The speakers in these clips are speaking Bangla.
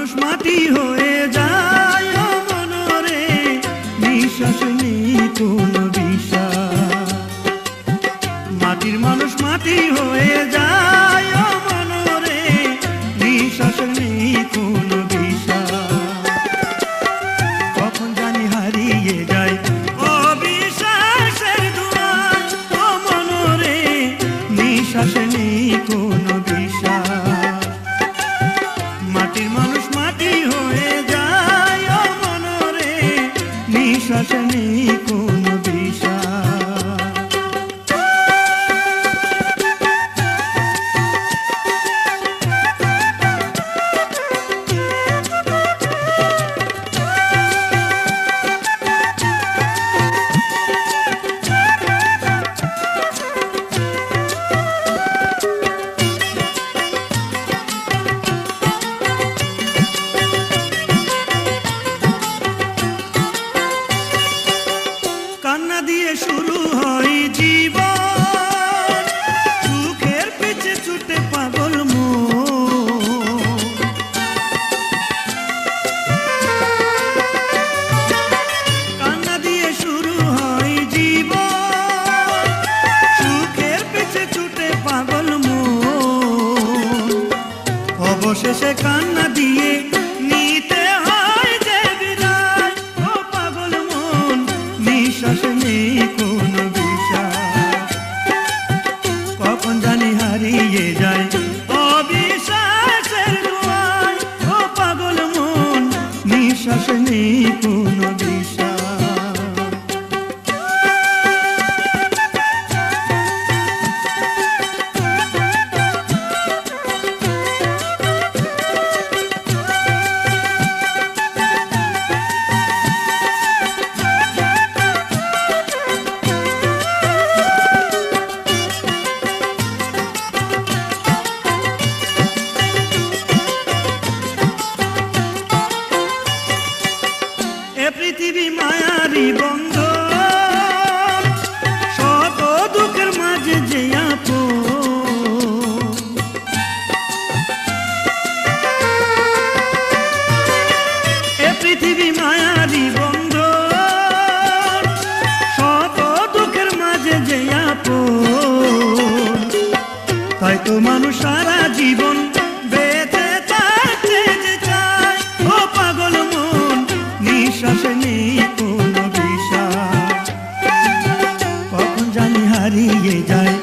মানুষ মাটি হয়ে যায় ও মনরে, নিঃশ্বাস নেই কোনো বিশ্বাস। মাটির মানুষ মাটি হয়ে যায় ও মনরে, নিঃশ্বাস নেই কোনো বিশ্বাস। কখন জানি হারিয়ে যায় অবিশ্বাসের দুয়ার ও মনরে, নিঃশ্বাস নেই কোনো বিশ্বাস। মাটির মানুষ মাটি হয়ে যায় ও মনরে, নিঃশ্বাস নেই কোনো বিশ্বাস। কান্না দিয়ে শুরু হয় জীবন, সুখের পিছে ছুটে পাগল মন। কান্না দিয়ে শুরু হয় জীবন, সুখের পিছে ছুটে পাগল মন। অবশেষে কান্না দিয়ে নিতে হয় যে বিদায় ও পাগল মন, নিঃশ্বাস নেই কোনো বিশ্বাস। কখন জানি হারিয়ে যায় অবিশ্বাসের দুয়ার ও পাগল মন, নিঃশ্বাস নেই কোনো বিশ্বাস। এ পৃথিবী মায়ারি বন্ধ, শত দুঃখের মাঝে যে আপন। এ পৃথিবী মায়ারি বন্ধ, শত দুঃখের মাঝে যে আপন। তাই তো মানুষ সারা জীবন বেঁচে থাকতে যে চায় ও পাগল মন, নিঃশ্বাস নেই কোনো বিশ্বাস। কখন জানি হারিয়ে যায়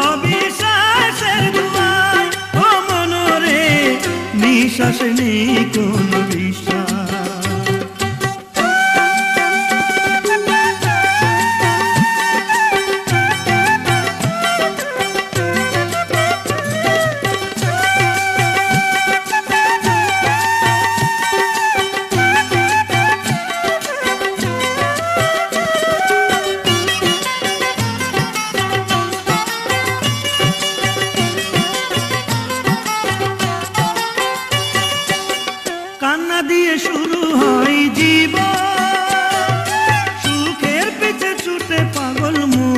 অবিশ্বাসের দুয়ার ও মনরে, নিঃশ্বাস নেই কোনো বিশ্বাস। কান্না দিয়ে শুরু হয় জীবন, সুখের পিছে ছুটে পাগল মন।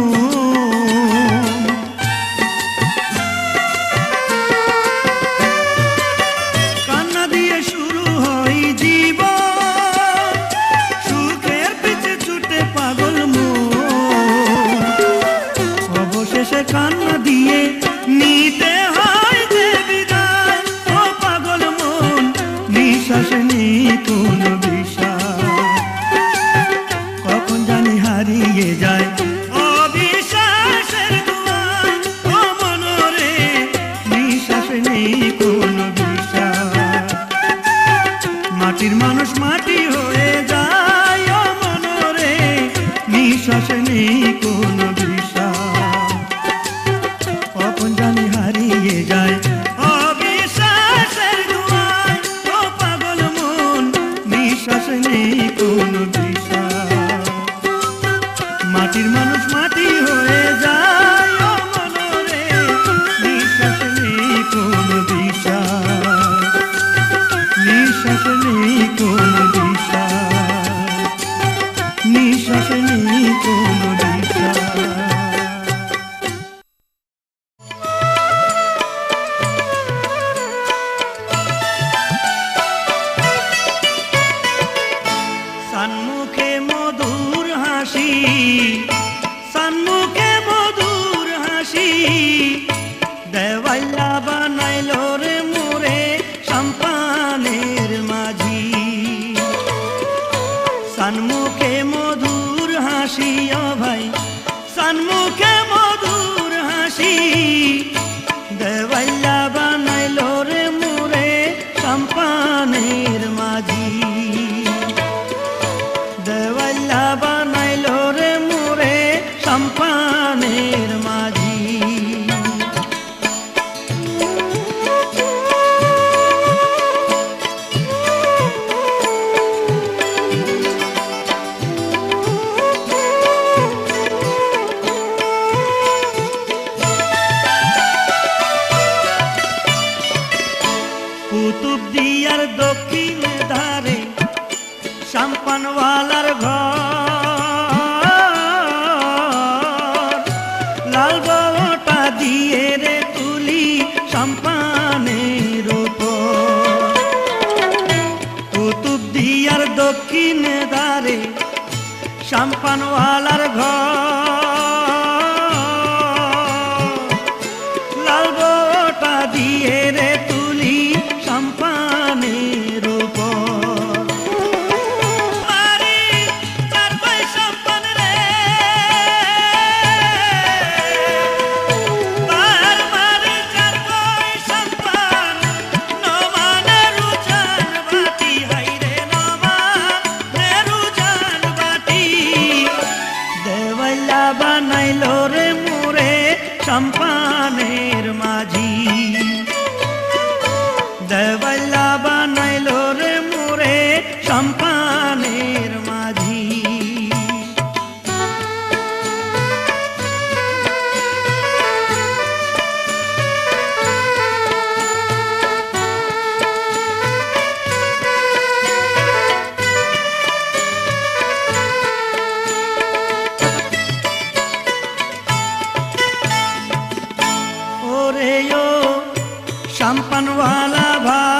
কান্না দিয়ে শুরু হয় জীবন, সুখের পিছে ছুটে পাগল মন। অবশেষে কান্না দিয়ে নিতে হয় যে বিদায় ও পাগল মন, নিঃশ্বাস নেই কোনো বিশ্বাস। কখন জানি হারিয়ে যায় অবিশ্বাসের দুয়ার ও মনরে, নিঃশ্বাস নেই কোনো বিশ্বাস। মাটির মানুষ মাটি হয়ে যায় ও মনরে, নিঃশ্বাস নেই কোনো বিশ্বাস। কখন জানি হারিয়ে যায় অবিশ্বাসের দুয়ার ও পাগল মন, নিঃশ্বাস নেই কোনো বিশ্বাস। মাটির মানুষ মাটি হয়ে যায় ও মনরে, নিঃশ্বাস নেই কোনো বিশ্বাস। নিঃশ্বাস নেই কোনো বিশ্বাস, নিঃশ্বাস নেই কোনো বিশ্বাস। সানমুখে মধুর হাসি দেওয়াল্লা বানাইলো রে মোরে সম্পানের মাঝি দেওয়াল্লা বানাইলো রে মোরে সম্পানের মাঝি কুতুব দিয়ার দক্ষিণ ধারে সাম্পানওয়ালার ঘর লাল বটা দিয়ে রে তুলি সাম্পানের উপর কুতুব দিয়ার দক্ষিণ ধারে সাম্পানওয়ালার ঘর লাল বটা দিয়ে রে তুলি সম্পানের উপর মারি চার ভাই সম্পান রে তার মারি চার ভাই সম্পান নমানের উজান বাটি হাইরে নমানের উজান বাটি দেওয়াল্লা বানাইলো রে মোরে সম্পানের মাঝি দেওয়াল্লা বানাইলো রে মোরে সম্পানের মাঝি ওরে ও সম্পানওয়ালা ভাই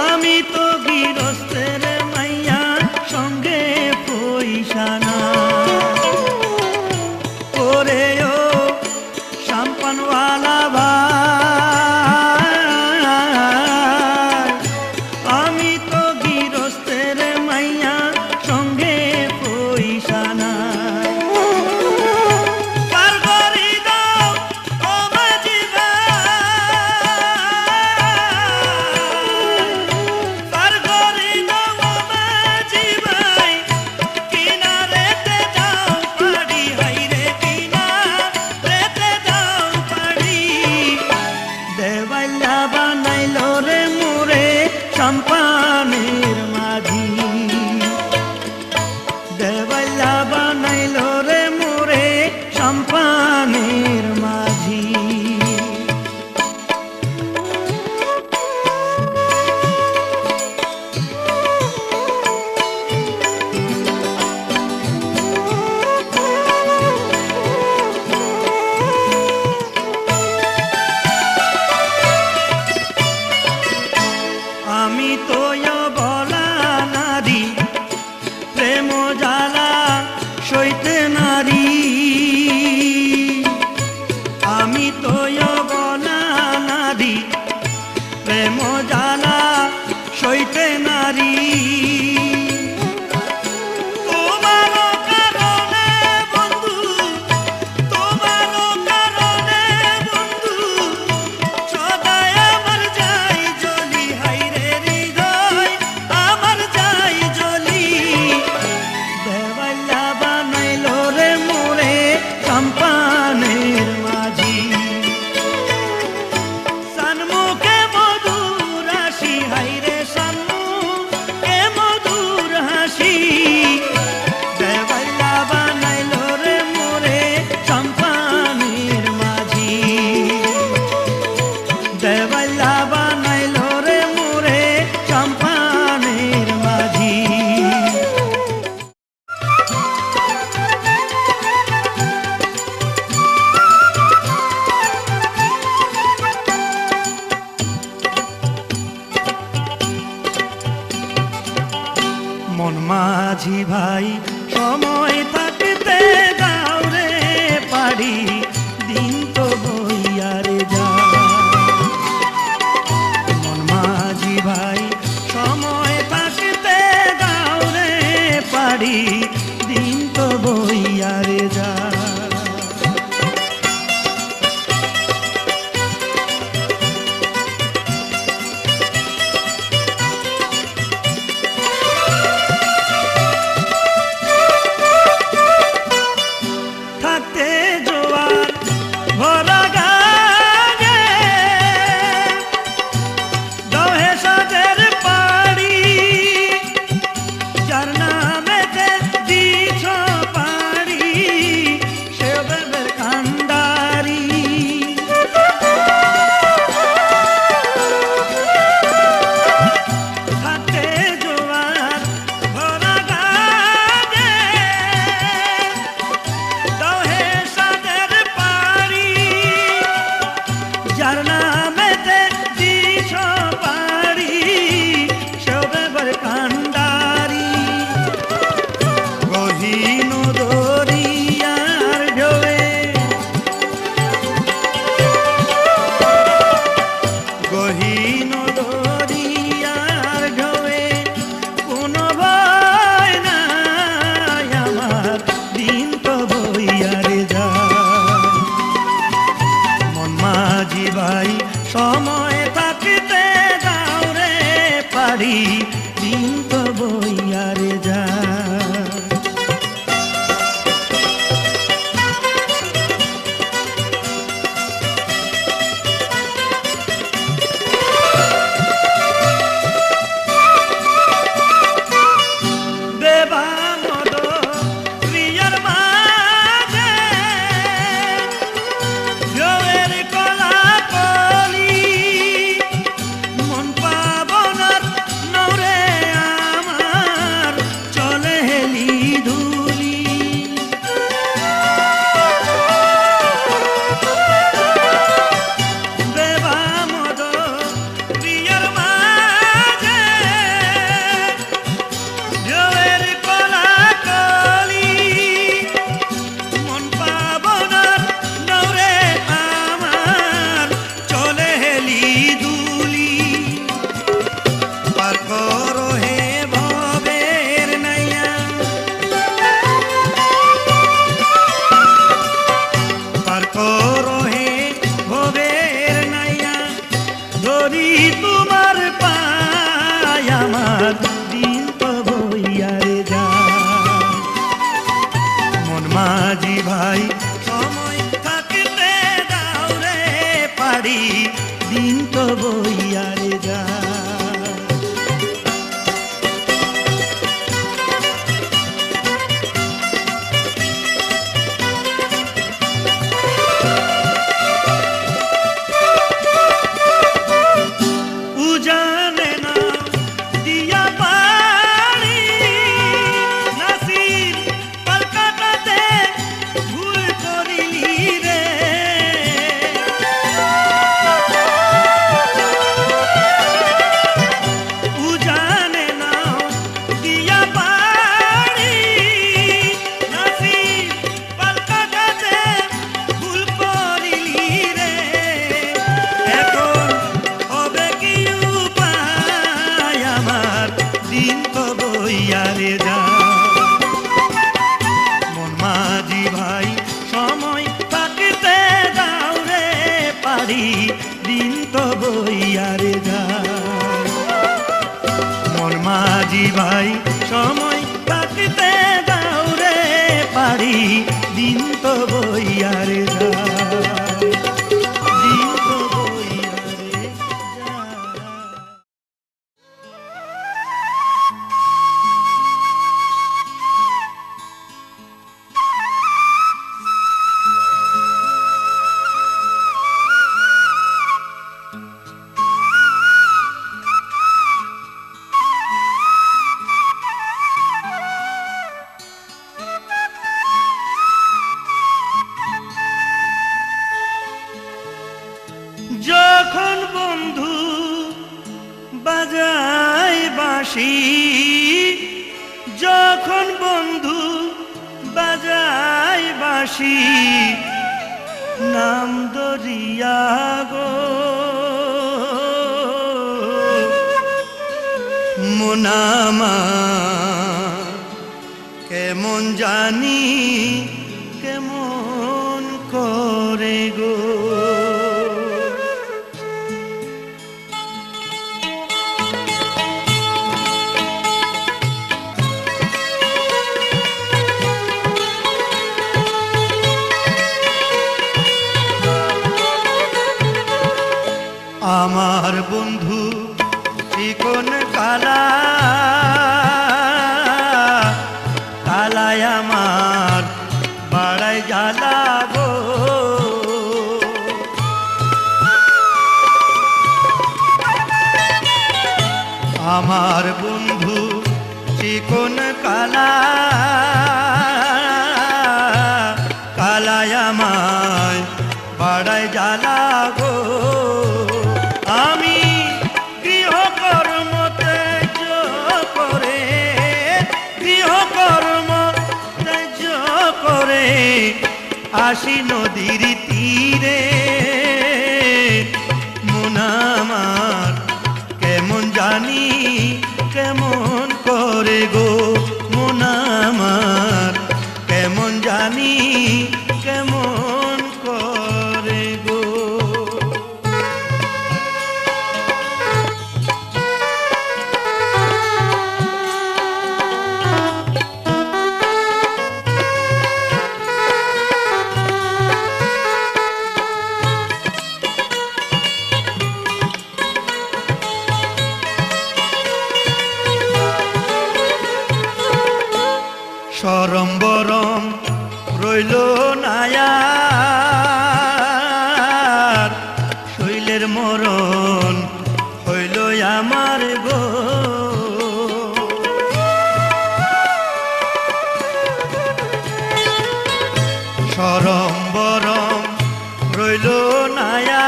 আমি তো গৃহস্থের মাইয়া সঙ্গে পয়সা না ওরে ও সম্পানওয়ালা ভাই আমি তো গৃহস্থের মাইয়া সঙ্গে পয়সা না দেওয়াল্লা বানাইলো রে মোরে সম্পানের মাঝি দেওয়াল্লা বানাইলো রে মোরে সম্পানের মাঝি আমি তো বলা নারী প্রেম জ্বালা সইতে নারী আমি তো বলা নারী প্রেম জ্বালা সইতে নারী সম্পানের মাঝি সানমুখে মধুর হাসি হাইরে সানমুখে মধুর হাসি দেওয়াল্লা বানাইলো রে মোরে সম্পানের মাঝি দেওয়াল্লা বানাইলো রে মোরে সম্পানের মাঝি মন মাঝি ভাই সময় থাকতে দাও রে পারি দিন তো বইয়া রে যা মন মাঝি ভাই সময় থাকতে দাও রে পারি পারি দিন তো বইয়ারে যা থাকতে জোয়ার ভরা গায়ে দহে সাদের পাড়ি যার নামেতে দিছ পাড়ি সে বেবের কান্ডারি থাকতে জোয়ার ভরা গায়ে দহে সাদের পাড়ি যার নামেতে দিছ পাড়ি সে বেবের কান্ডারি গহীন দরিয়ার ঢেউয়ে গহীন দরিয়ার ঢেউয়ে কোনো ভয় নাই আমার দিন তো বইয়ারে যা মন মাঝি ভাই সময় থাকতে দাও রে পারি দিন তো বইয়ারে যা দেবা মদ প্রিয়ার মাঝে জয়ের কলা কলি মন পাবনার নৌরে আমার চলে হেলি ধুলি দেবা মদ প্রিয়ার মাঝে জয়ের কলা কলি মন পাবনার নৌরে আমার চলে হেলি দুলি পার করো হে ভবের নাইয়া পার করো হে ভবের নাইয়া ধরি তোমার পায় আমার দিন তো বইয়ারে যা মন মাঝি ভাই সময় থাকতে দাও রে পারি দিন তো বইয়ারে যা উজানে না দিয়া পারি নাসির পালকাটাতে ভুল করিলি রে উজানে না দিয়া পারি নাসির পালকাটাতে ভুল করিলি রে এখন হবে কি উপায় আমার দিন তো বইয়ারে যা মন মাঝি ভাই সময় থাকতে দাও রে পারি দিন তো বইয়ারে যা মন মাঝি ভাই সময় থাকতে দাও রে পারি দিন তো বইয়ারে যা দিন তো বইয়ারে যা যখন বন্ধু বাজায় বাঁশি যখন বন্ধু বাজায় বাঁশি নাম দরিয়া গো মোনামা কেমন জানি কেমন করে গো। আমার বন্ধু চিকন কালা, কালায় আমার বাড়ায় জ্বালা গো। আমার বন্ধু চিকন কালা, কালায় আমায় বাড়ায় জ্বালা গো। আমি গৃহকর্ম ত্যায করে, গৃহকর্ম ত্যায করে আসি নদীর তীরে। মন আমার কেমন জানি কেমন করে গো। মন আমার কেমন জানি কেমন করে গো। সরম বরম রইল নায়ার, শৈলের মরণ হইল আমার গো। সরম বরম রইল নায়ার,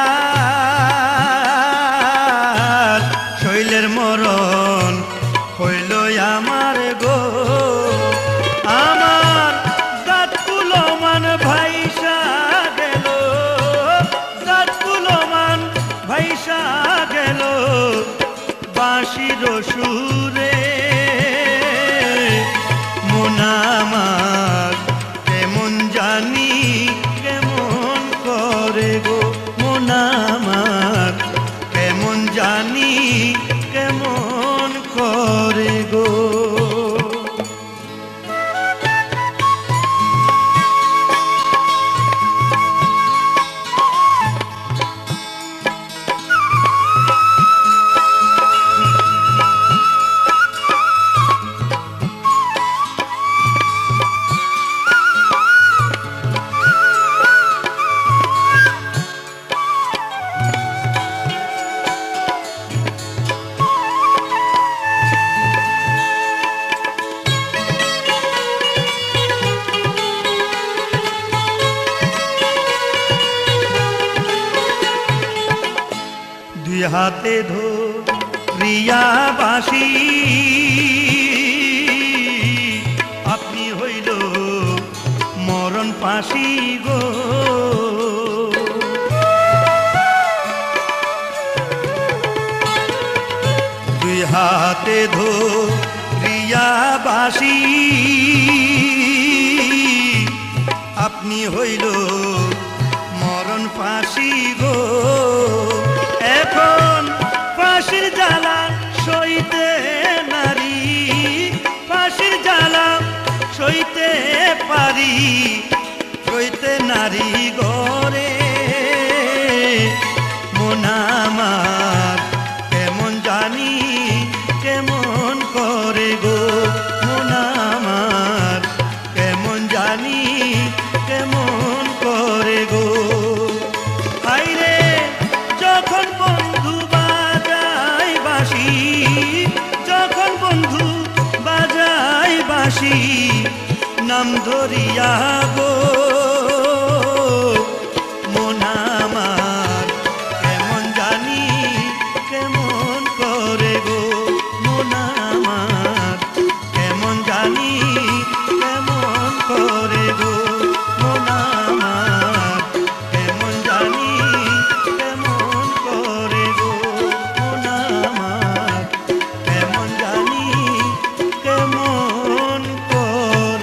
শৈলের মরণ হইল আমার গো। আমার জাতকুলো মান ভাইসা গেল, জাতকুলো মান ভাইসা গেল বাঁশির সুরে। মন আমার কেমন জানি কেমন করে গো। মন আমার কেমন জানি কেমন করে গো। দুই হাতে ধরিয়া বাঁশি আপনি হইল মরণ ফাঁসি গো। দুই হাতে ধরিয়া বাঁশি আপনি হইল মরণ ফাঁসি গো। এখন ফাঁসির জ্বালা সইতে নারী, ফাঁসির জ্বালা সইতে পারি, সইতে নারী গরে। মন আমার কেমন জানি কেমন করে গো। মন আমার কেমন জানি কেমন করে গো। হায়রে যখন বন্ধু বাজায় বাঁশি, যখন বন্ধু বাজায় বাঁশি নাম ধরিয়া গো। মন আমার কেমন জানি কেমন করে গো। মন আমার কেমন জানি কেমন করে গো। মন আমার কেমন জানি কেমন করে গো। মন আমার কেমন জানি কেমন করে।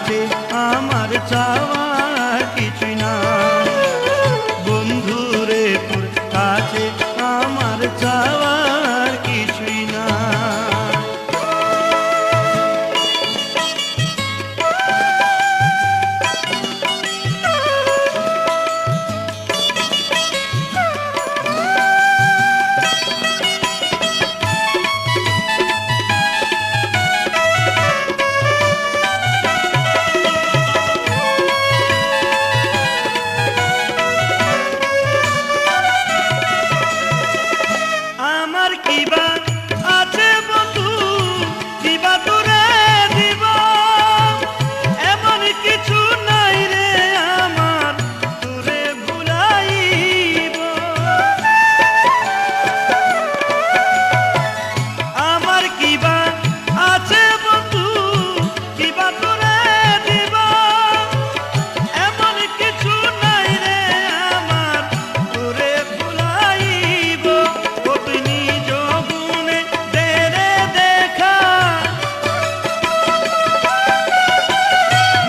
কাছে আমার চাওয়ার কিছুই না। বন্ধু রে তোর কাছে আমার চাওয়ার কিছুই না। আমার কিবা আছে বন্ধু, কিবা তোরে দিব, এমন কিছু নাই রে আমার তোরে ভুলাইব। আমার কিবা আছে বন্ধু, কিবা তোরে দিব, এমন কিছু নাই রে আমার তোরে ভুলাইব। ও তুই নিজ গুণে দে রে দেখা,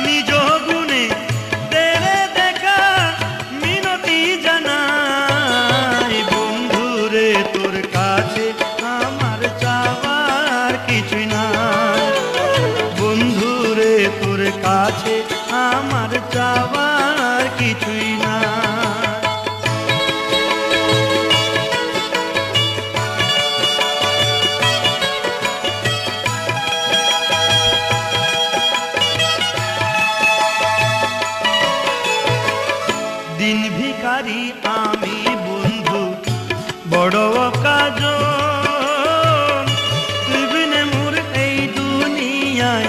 নিজ গুণে দে রে দেখা, মিনতি জানাই। বন্ধু রে তোর কাছে আমার চাওয়ার কিছুই নাই। বন্ধু রে তোর কাছে আমার চাওয়ার কিছুই না। দিন ভিখারি আমি বন্ধু বড় কাজন, তুই বিনে মোর এই দুনিয়ায়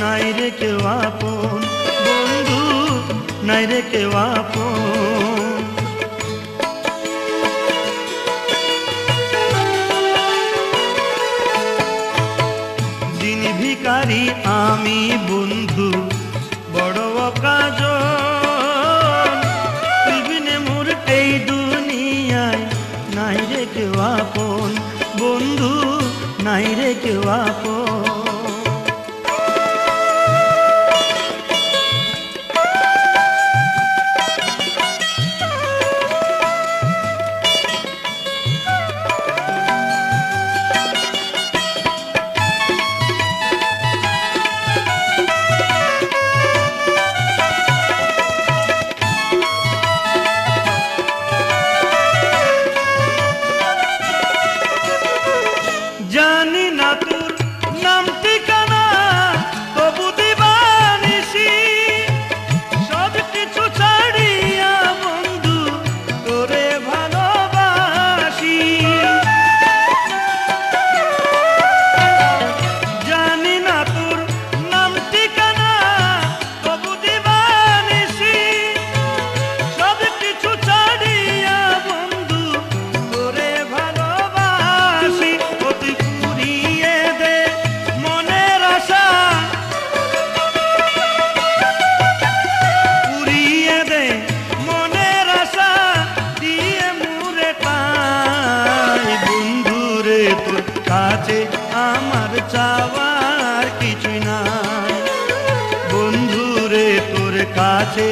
নাই রে কেউ আপন। বন্ধু নাই রে কেউ আপন। দিন ভিখারি আমি বন্ধু বড় কাজন, তুই বিনে মোর এই দুনিয়ায় নাই রে কেউ আপন। বন্ধু নাই রে কেউ আপন। জানি না তোর নাম ঠিকানা, তবু দিবানিসি সব কিছু ছাড়িয়া বন্ধু তোরে ভালোবাসি। জানি না তোর নাম ঠিকানা, তবু দিবানিসি সব কিছু ছাড়িয়া বন্ধু তোরে ভালোবাসি। ও তুই পুরিয়ে দে মনের আশা, পুরিয়ে দে মনের আশা, দিয়ে মুরে পাই। বন্ধু রে তোর কাছে আমার চাওয়ার কিছুই নাই। বন্ধু রে তোর কাছে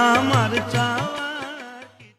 আমার চাওয়ার কিছুই নাই।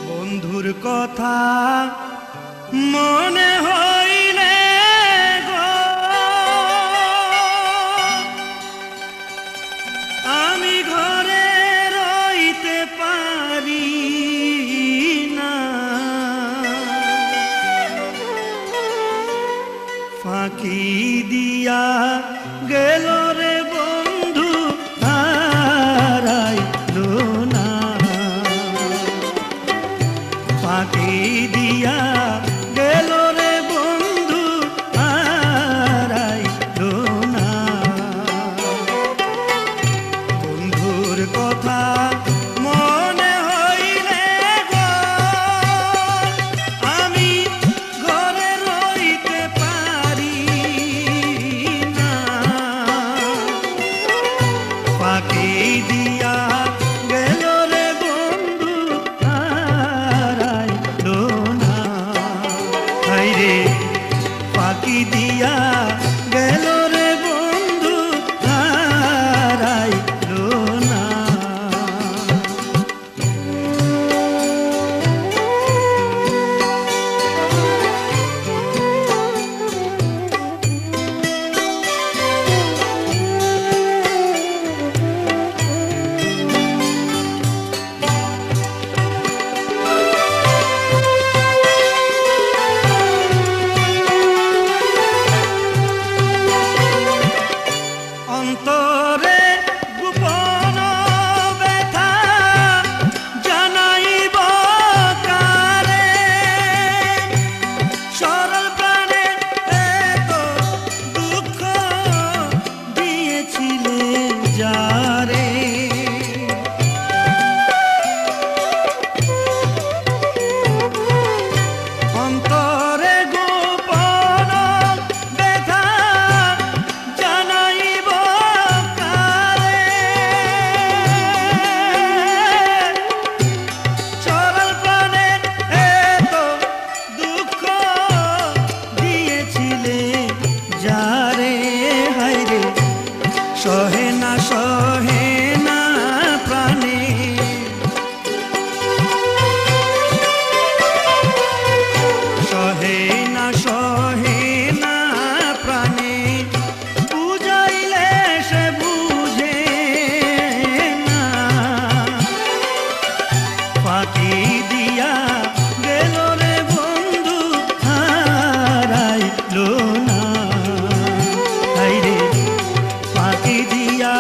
বন্ধুর কথা মনে হইলে গো আমি ঘরে রইতে পারি না। ফাঁকি দিয়া গেল রে বন্ধু অন্তরে গোপন ব্যথা জানাইব কারে, সরল প্রাণে এত দুঃখ দিয়েছিলে যারে। অন্তরে গোপন ব্যথা জানাইব কারে, সরল প্রাণে এত দুঃখ দিয়েছিলে যারে। হায়রে সহে না প্রাণে, সহে না প্রাণে, বুঝাইলে সে বুঝে না। ফাঁকি দিয়া গেল রে বন্ধু হারাইল না। হায়রে ফাঁকি দিয়া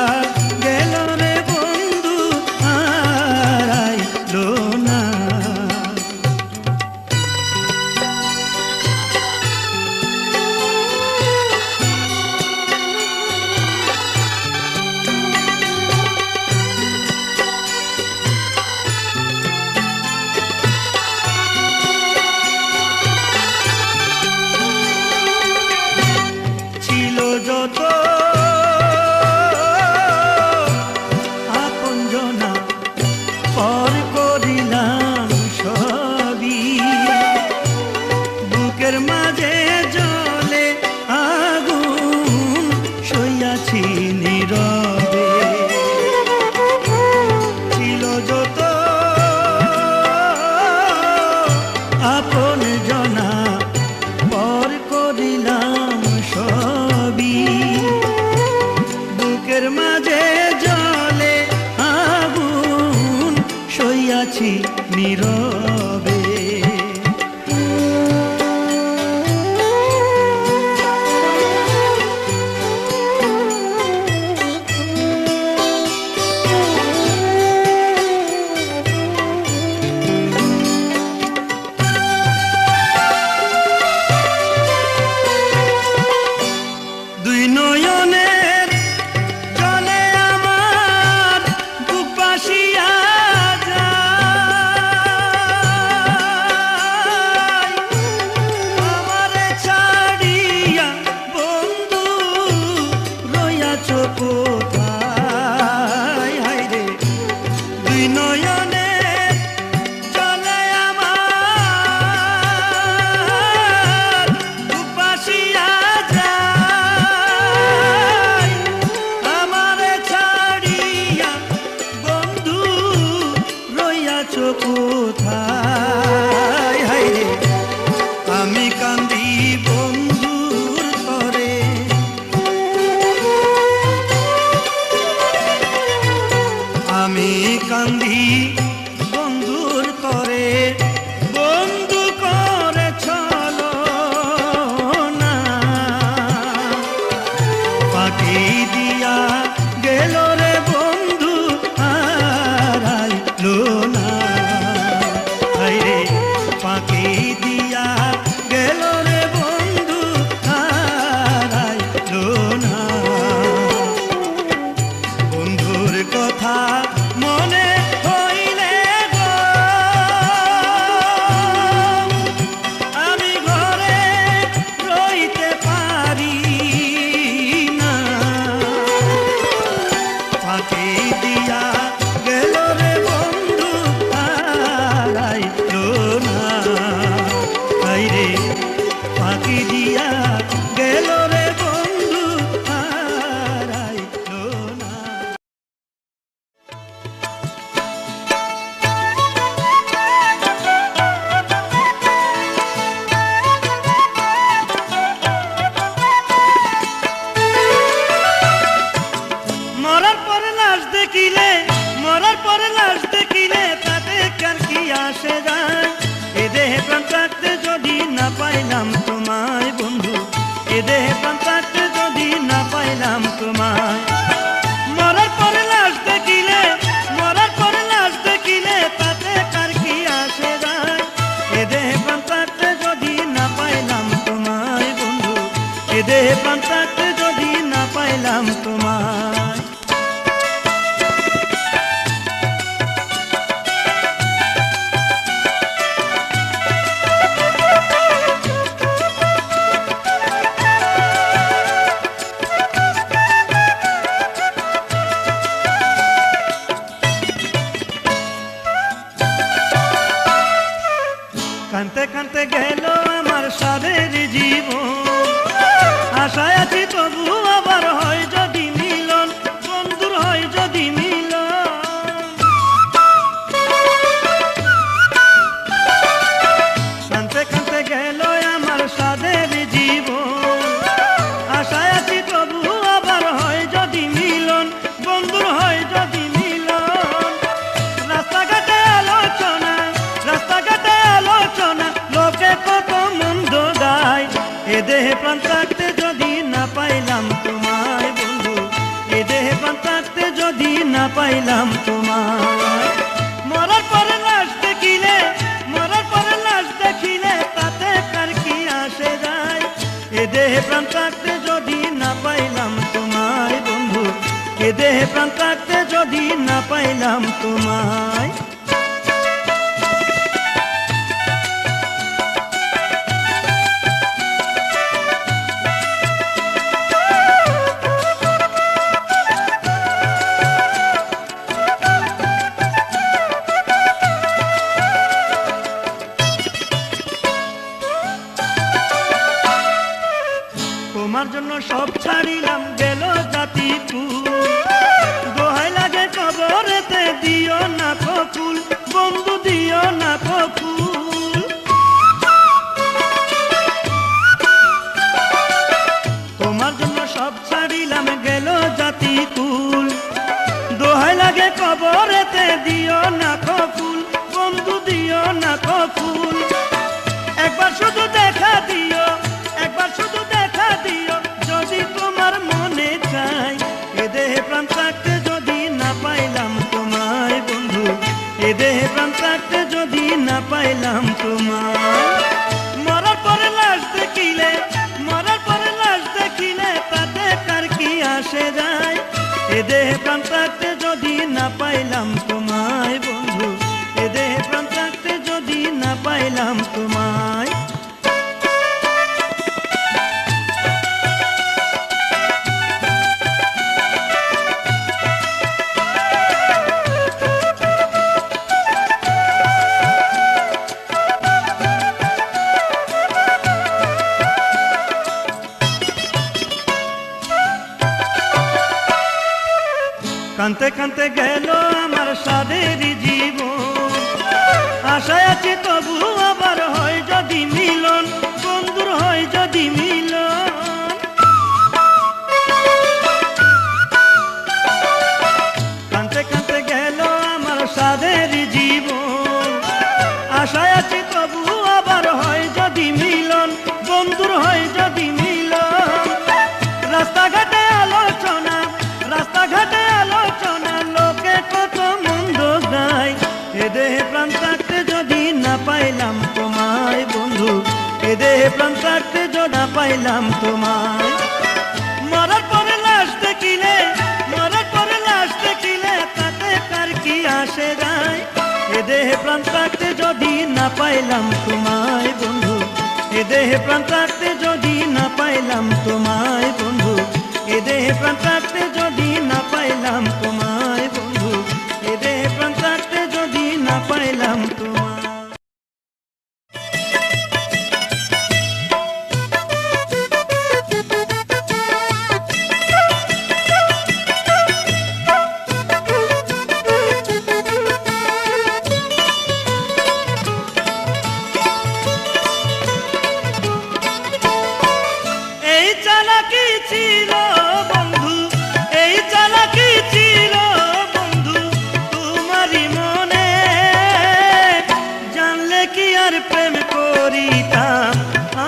গেল রে বন্ধু হারাইল না। ছিল যত আপনজনা পর করিলাম সবই, বুকের মাঝে জ্বলে আগুন সইয়াছি নীরবে। ছিল যত আপনজনা পর করিলাম সবই, বুকের মাঝে জ্বলে আগুন সইয়াছি নীরবে। দুই নয়নের জলে আমার বুক ভাসিয়া যায়, আমারে ছাড়িয়া বন্ধু রইয়াছ কোথায়। হায়রে দুই নয়নের জলে আমার বুক ভাসিয়া যায়, আমারে ছাড়িয়া বন্ধু রইয়াছ কোথায়। হায়রে আমি কান্দি বন্ধুর তরে, আমি কান্দি বন্ধুর তরে, বন্ধু করে ছলনা। ফাঁকি দিয়া গেল রে বন্ধু হারাইল না। হায়রে ফাঁকি দিয়া গেল রে বন্ধু হারাইল না। বন্ধুর কথা মনে হইলে গো আমি ঘরে রইতে পারি না। ফাঁকি দিয়া গেল রে বন্ধু হারাইল না। হায়রে ফাঁকি দিয়া গেল রে বন্ধু হারাইল না। মরার পরে লাশ দেখিলে, মরার পরে লাশ দেখিলে তাতে কার কি আসে যায়। এ দেহে প্রাণ থাকতে যদি না পাইলাম তোমায় বন্ধু, এ দেহে প্রাণ থাকতে যদি না পাইলাম তোমায়। আশায় আছি তবু আবার হয় যদি মিলন, বন্ধুর হয় যদি মিলন। কানতে কানতে গেল আমার সাধের জীবন, আশায় আছি তবু আবার হয় যদি মিলন, বন্ধুর হয় যদি মিলন। রাস্তাঘাটে আলোচনা, রাস্তাঘাটে আলোচনা, লোকে কত মন্দ গায়। এ দেহে প্রাণ থাকতে যদি না পাইলাম তোমায় বন্ধু, এ দেহে প্রাণ থাকতে যদি না পাইলাম তোমায়। মরার পরে লাশ দেখিলে, মরার পরে লাশ দেখিলে তাতে কার কি আসে যায়। এ দেহে প্রাণ থাকতে যদি না পাইলাম তোমায় বন্ধু, এ দেহে প্রাণ থাকতে যদি না পাইলাম তোমায়। তোমার জন্য সব ছাড়িলাম গেল জাতি ফুল, দোহাই লাগে কবরেতে দিও না ফুল, বন্ধু দিও না ফুল। তোমার জন্য সব ছাড়িলাম গেল জাতি ফুল, দোহাই লাগে কবরেতে দিও না ফুল, বন্ধু দিও না ফুল। একবার শুধু দেখা দিও, একবার শুধু দেখা দিও যদি তোমার মনে চাই। এ দেহে প্রাণ থাকতে যদি না পাইলাম তোমায় বন্ধু, এ দেহে প্রাণ থাকতে যদি না পাইলাম তোমায়। মরার পরে লাশ দেখিলে, মরার পরে লাশ দেখিলে তাতে কার কি আসে যায়। এ দেহে প্রাণ থাকতে যদি না পাইলাম তোমায় বন্ধু, এ দেহে প্রাণ থাকতে যদি না পাইলাম তোমায়। কানতে কানতে গেল আমার সাধের জীবন, আশায় আছি তবু আবার হয় যদি মিলন, বন্ধুর হয় যদি মিলন। কানতে কানতে গেল আমার সাধের জীবন, আশায় আছি তবু আবার হয় যদি মিলন, বন্ধুর হয় যদি মিলন। রাস্তাঘাটে আলোচনা, রাস্তাঘাটে আলোচনা, লোকে কত মন্দ গায়। এ দেহে প্রাণ থাকতে যদি না পাইলাম তোমায় বন্ধু, এ দেহে প্রাণ থাকতে যদি না পাইলাম তোমায়। মরার পরে লাশ দেখিলে, মরার পরে লাশ দেখিলে তাতে কার কি আসে যায়। এ দেহে প্রাণ থাকতে যদি না পাইলাম তোমায় বন্ধু, এ দেহে প্রাণ থাকতে যদি না পাইলাম তোমায় বন্ধু, এ দেহে প্রাণ থাকতে যদি না পাইলাম তোমায় বন্ধু, এ দেহে প্রাণ থাকতে যদি না পাইলাম তোমায়। এই চালাকি ছিল বন্ধু, এই চালাকি ছিল বন্ধু তোমারই মনে, জানলে কি আর প্রেম করিতাম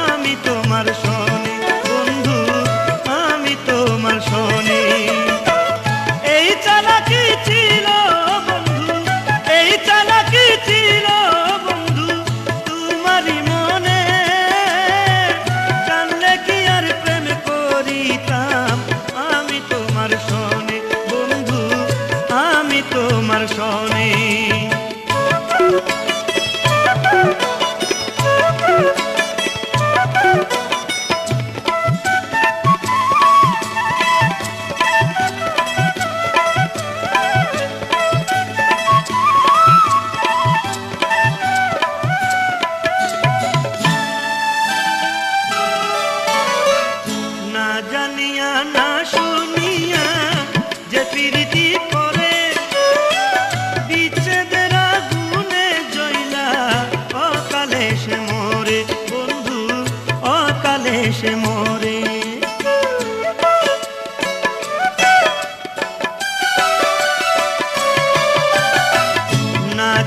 আমি তোমার শোনে বন্ধু, আমি তোমার শোনে। এই চালাকি ছিল বন্ধু, এই চালাকি ছিল বন্ধু তোমারই মনে, জানলে কি আর প্রেম করিতাম আমি তোমার শোনে বন্ধু, আমি তোমার শোনে।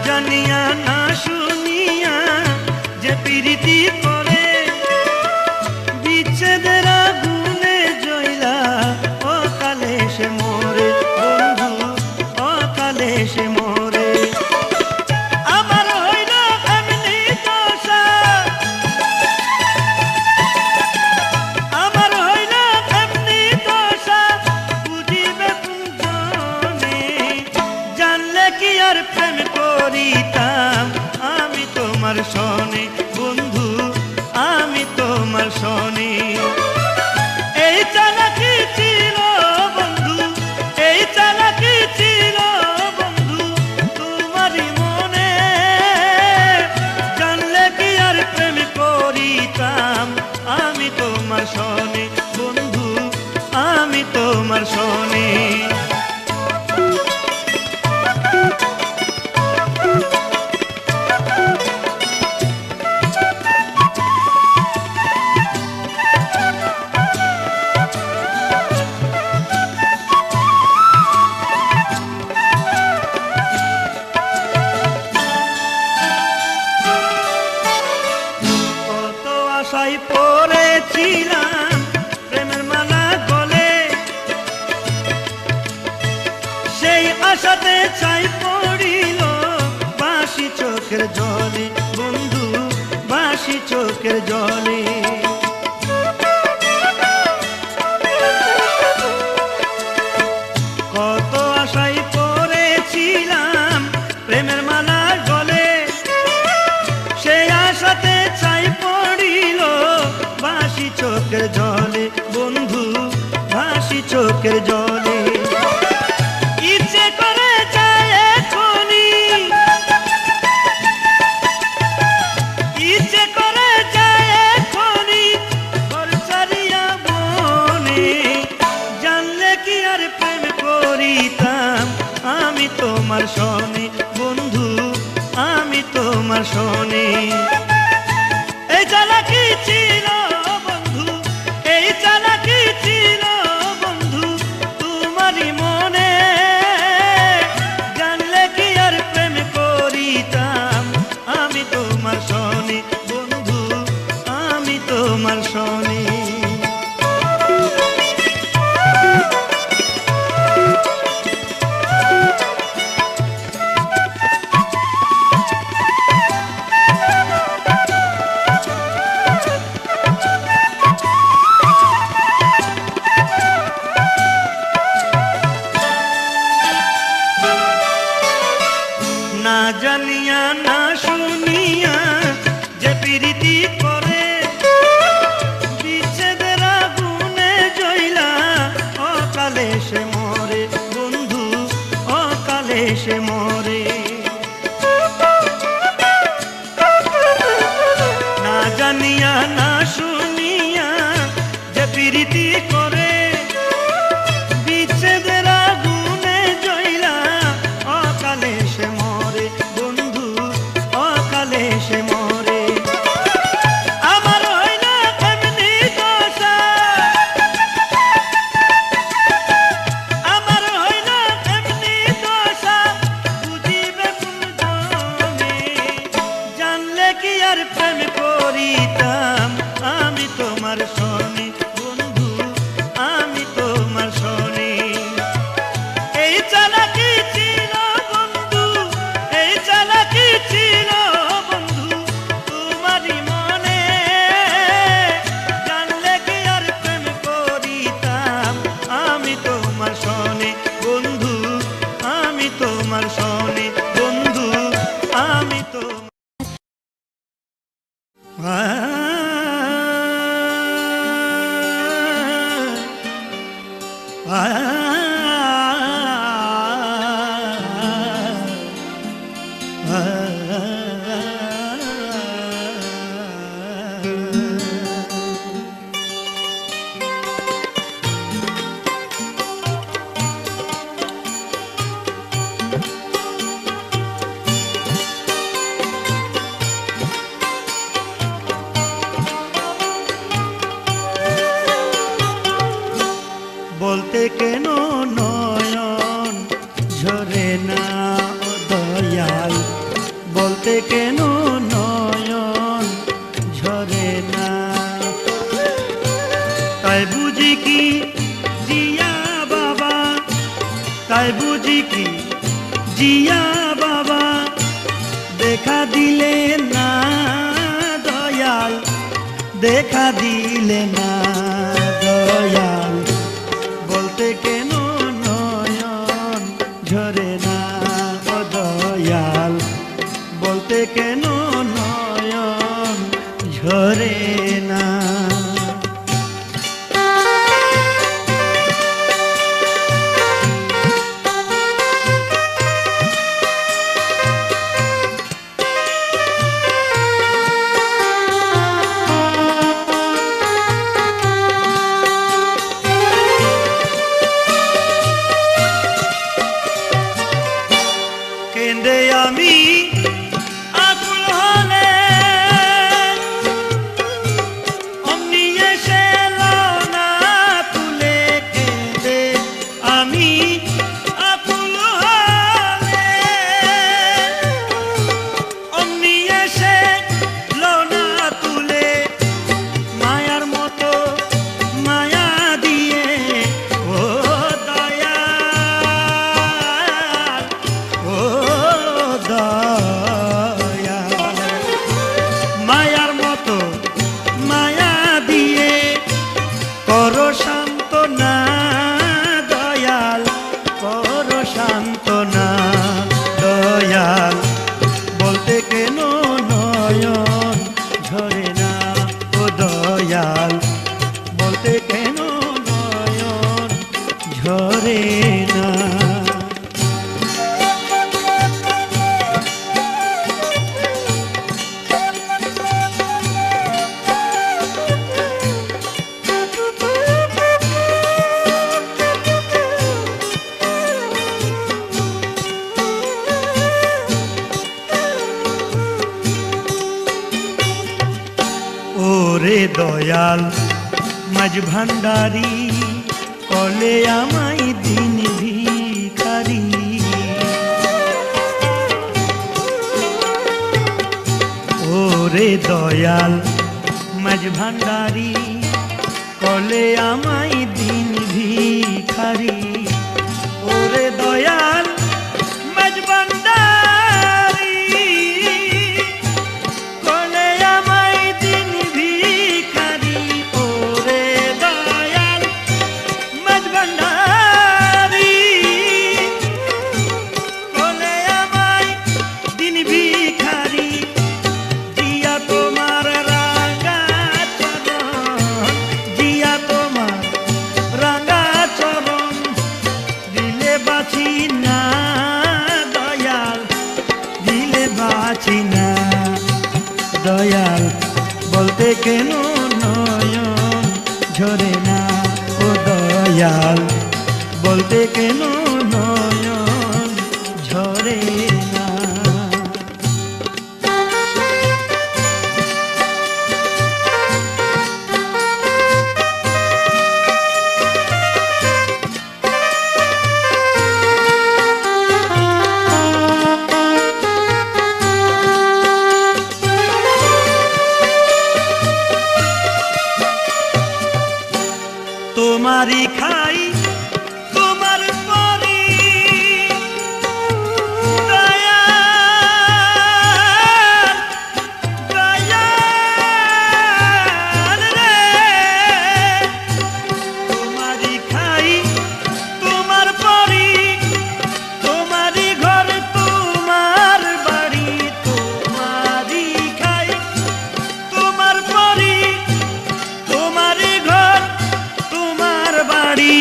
জানিয়া না শুনিয়া যে প্রীতি করে, বিচ্ছেদের আগুনে জ্বলা অকালে সে মরে বন্ধু, অকালে সে মরে। আমার হইল এমনি দশা, আমার হইল এমনি দশা, বুঝিবে কোনজনে, জানলে কি আর প্রেম করিতাম আমি তোমার সনে বন্ধু, আমি তোমার সনে। এই চালাকি ছিল বন্ধু, এই চালাকি ছিল বন্ধু তোমারই মনে, জানলে কি আর প্রেম করিতাম আমি তোমার সনে বন্ধু, আমি তোমার সনে। আশায় পড়েছিলাম প্রেমের মালা গলে, সেই আশাতে চাই পড়িল বাঁশি চোখের জলে বন্ধু, বাঁশি চোখের জলে। কত আশায় পড়েছিলাম প্রেমের মালা গলে, সেই আশাতে চাই পড়িল বাঁশি চোখের জলে বন্ধু, বাঁশি চোখের জলে। ইচ্ছে করে যায় এখনি, ইচ্ছে করে যায় এখনি ঘর ছাড়িয়া বনে, জানলে কি আর প্রেম করিতাম আমি তোমার সনে বন্ধু, আমি তোমার সনে। এই চালাকি ছিল বন্ধু, এই চালাকি ছিল বন্ধু তোমারই মনে, জানলে কি আর প্রেম করিতাম আমি তোমার সনে বন্ধু, আমি তোমার সনে। না জানিয়া না শুনিয়া যে প্রীতি করে, বিচ্ছেদের আগুনে জ্বলা অকালে সে মরে বন্ধু, অকালে সে মরে। না জানিয়া না শুনিয়া যে প্রীতি করে, বিচ্ছেদের আগুনে জ্বলা অকালে সে মরে বন্ধু, অকালে সে মরে। আমার হইল এমনি দশা, আমার হইল এমনি দশা, বলতে কেন নয়ন ঝরে না। তাই বুঝি কি জিয়া বাবা, তাই বুঝি কি জিয়া বাবা দেখা দিলে না দয়াল, দেখা দিলে না দয়াল, বলতে কেন নয়ন ঝরে না ও দয়াল, বলতে কেন নয়ন ঝরে না। কেঁদে আমি আকুল হলে অমনি এসে না তুলে, কেঁদে আমি আকুল হলে অমনি এসে না তুলে, মায়ার মতো মায়া দিয়ে ও দয়াল, ও দয়াল, মায়ার মতো মায়া দিয়ে করো সান্ত্বনা দয়াল, করো সান্ত্বনা দয়াল, বলতে কেন নয়ন ঝরে না ও দয়াল, বলতে কেন নয়ন ঝরে না। ওরে দয়াল মাঝ ভান্ডারি কলে আমায় দিন ভিখারি, ওরে দয়াল মাঝ ভান্ডারি কলে আমায় দিন ভিখারি, ওরে দয়াল মাঝ ভান্ডারি কলে আমায় দিন ভিখারি, ওরে দয়াল মাঝ ভান্ডারি কলে আমায় দিন ভিখারি, জিয়া তোমার রাঙা চরণ, জিয়া তোমার রাঙা চরণ দিলে বাঁচি না দয়াল, দিলে বাঁচি না দয়াল, বলতে কেন নয়ন ঝরে না ও দয়াল, বলতে কেন নয়ন ঝরে না। তোমারি খাই তোমার পরি দয়াল, দয়াল রে, তোমারি খাই তোমার পরি, তোমারি ঘর তোমার বাড়ি, তোমারি খাই তোমার পরি, তোমারি ঘর তোমার বাড়ি,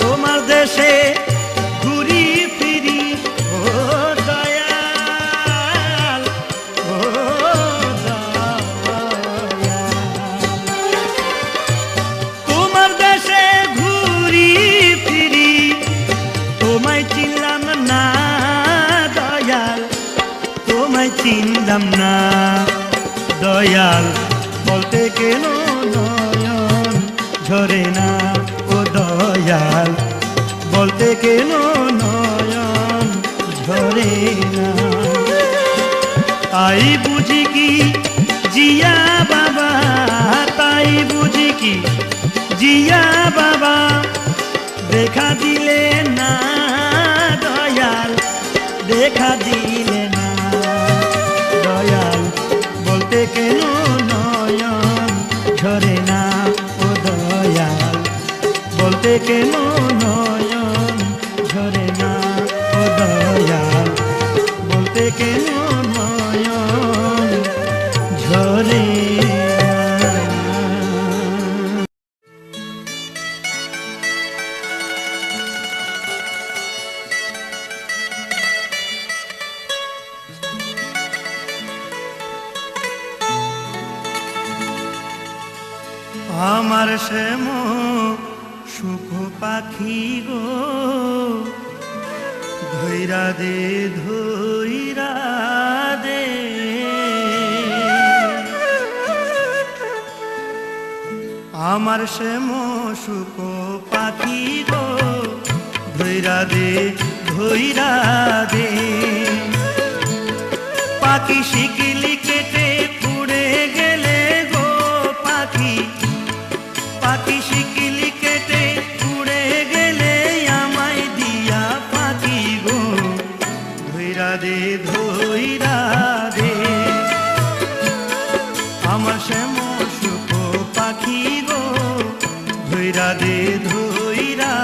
তোমার দেশে ঘুরি ফিরি ও দয়াল, ও দয়াল, তোমার দেশে ঘুরি ফিরি, তোমায় চিনলাম না দয়াল, তোমায় চিনলাম না দয়াল, বলতে কেন নয়ন ঝরে না ও দয়াল, বলতে কেন নয়ন ঝরে না। তাই বুঝি কি জিয়া বাবা, তাই বুঝি কি জিয়া বাবা, দেখা দিলে না দয়াল, দেখা দিলে না দয়াল, বলতে কেন নয়ন ঝরে না ও দয়াল, বলতে কেন নয়ন ঝরে না ও দয়াল, বলতে কেন নয়ন ঝরে না। আমার শ্যাম সুখ পাখি গো, ধৈরা দে ধৈরা দে, আমার শ্যাম সুখ পাখি গো, ধৈরা দে ধৈরা দে, পাখি শিকলি কেটে পুড়ে গেলে গো পাখি, পাখি শিকলি কেটে পুড়ে গেলে আমায় দিয়া পাখি গো, ধৈরা দে ধৈরা দে, আমার শ্যাম সুখ পাখি গো, ধৈরা দে ধৈরা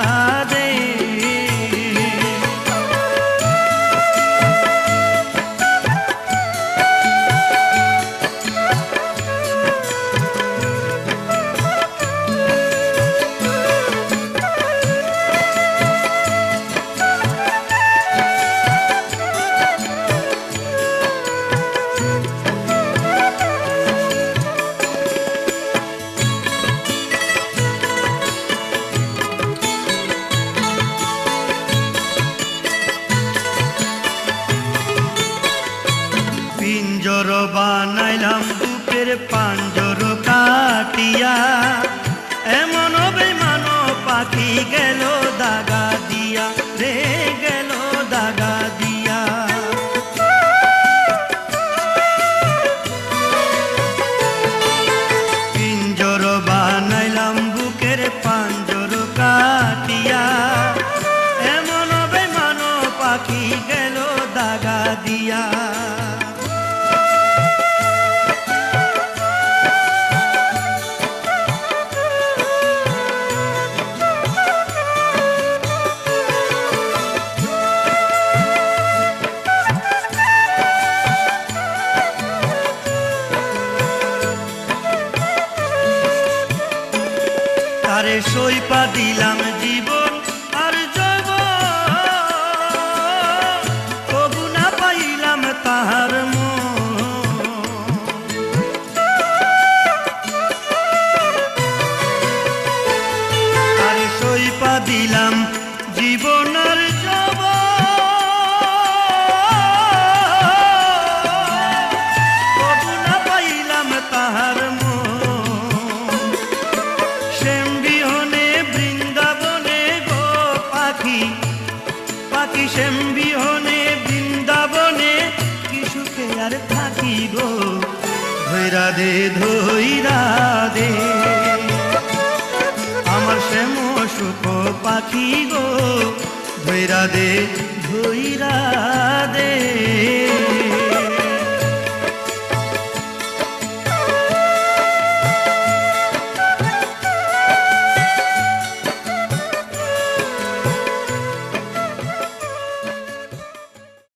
দে। পিঞ্জর বানাইলাম বুকের পাঞ্জর কাটিয়া, এমন বেমান পাখি গেল দাগা দিয়া রে, গেল দাগা দিয়া, পিঞ্জর বানাইলাম বুকের পাঞ্জর কাটিয়া, এমন বেমান পাখি গেল দাগা দিয়া, তারে সইপা দিলাম জীবন আর যৌবন, তবু না পাইলাম তাহার মন, তারে সইপা দিলাম জীবন আর যৌবন, তবু না পাইলাম তাহার মন, পাখি শ্যাম বিহনে বৃন্দাবনে কি সুখে আর থাকি গো, ধৈরা দে ধৈরা দে, আমার শ্যাম সুখ পাখি গো, ধৈরা দে ধৈরা দে।